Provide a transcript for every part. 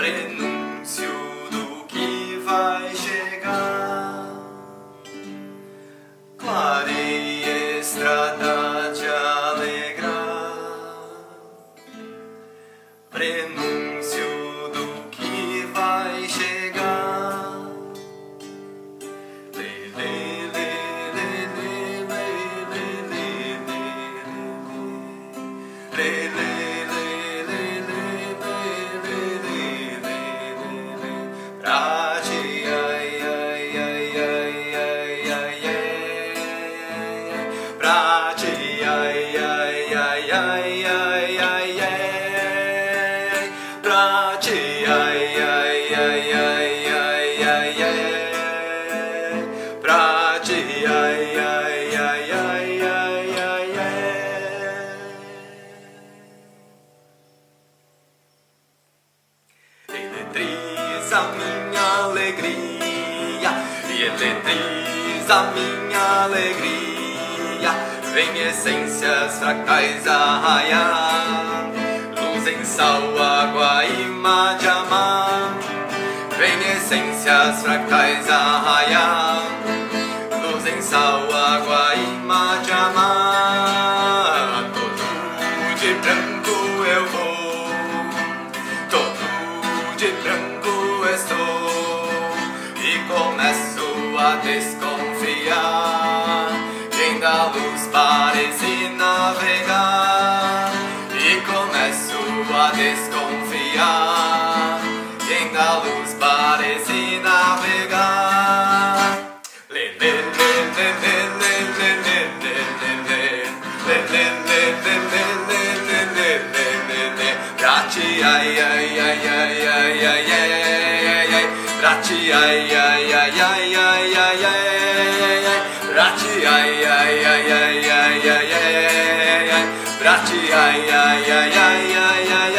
prenúncio do que vai chegar. Clareia estrada de alegrar, prenúncio do que vai chegar. Lê, lê, lê, lê, lê, lê, lê, lê, lê, lê. Pra ti, ai, ai, ai, ai, ai, ai, ai. Pra ti, ai, ai, ai, ai, ai, ai, ai. Pra ti, ai, ai, ai, ai, ai, ai, ai. Eletriza minha alegria e eletriza minha alegria. Vem essências fractais arraiar, luz em sal, água e mar de amar. Vem essências fractais arraiar, luz em sal, água e mar de amar. Todo de branco eu vou, todo de branco estou, e começo a desconfiar. Quem da luz parece navegar, e começo a desconfiar. Quem da luz parece navegar. Lê, lê, lê, lê, lê, lê, lê, lê, lê, lê, lê, lê. Pra ti, ai, ai, ai, ai, ai, ai, ai, ai. Pra ti, ai, ai, ai, ai, ai, ai, ai. Pra ti, ai, ai, ai, ai, ai, ai, ai. Pra ti, ai, ai, ai, ai, ai, ai,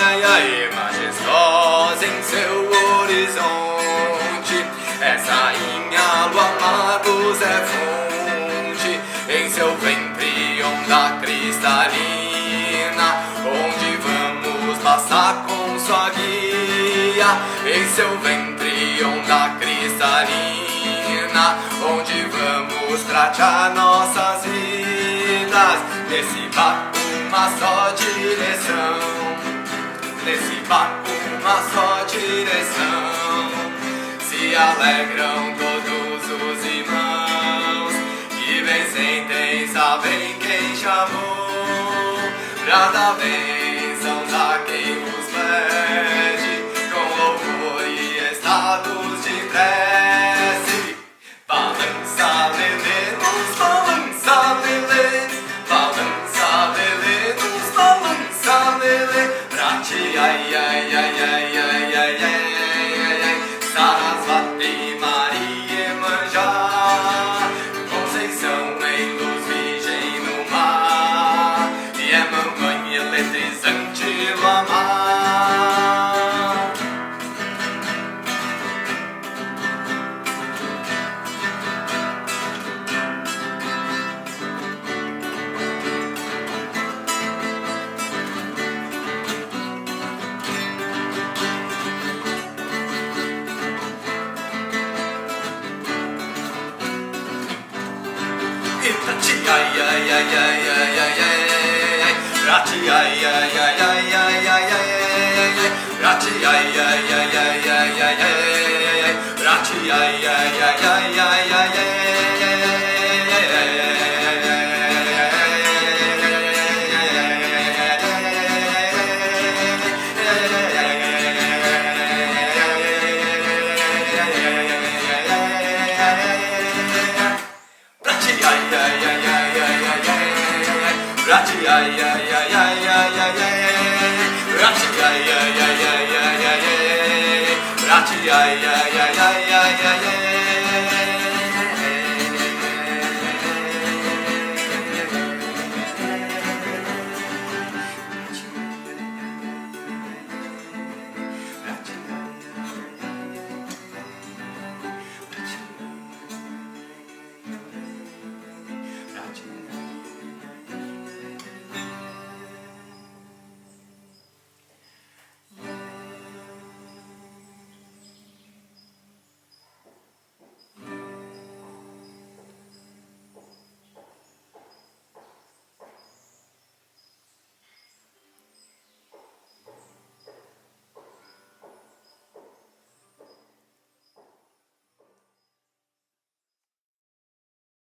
ai, ai. Majestosa em seu horizonte, essa rainha lua magos é fonte. Em seu ventre onda cristalina, onde vamos passar com sua guia. Em seu ventre onda cristalina, onde vamos pratear nossas vidas. Nesse barco uma só direção, nesse barco uma só direção. Se alegram todos os irmãos que vem sentem, sabem quem chamou pra dar bênçãos a quem os pede, com louvor e estados de prece. Balança, lelê, nos balança, lelê. Balança, lelê, nos balança, lelê. Pra ti, ai, ai, ai, ai, ai, ai, ai, ai. Sarasvati, Maria, Iemanjá, Conceição em luz, virgem no mar, e é mamãe eletrizante Lamar. Pra ti, ai, ai, ai, ai, ai, ai, ai. Pra ti, ai, ai, ai, ai, ai, ai, ai. Pra ti, ai, ai, ai, ai, ai, ai, ai. Pra ti, ai, ai, ai, ai, ai, ai, ai. Pra ti, ai, ai, ai, ai, ai, ai, ai. Pra ti, ai, ai, ai, ai, ai, ai, ai. Pra ti, ai, ai, ai, ai, ai, ai, ai. Pra ti, ai, ai, ai, ai, ai, ai, ai.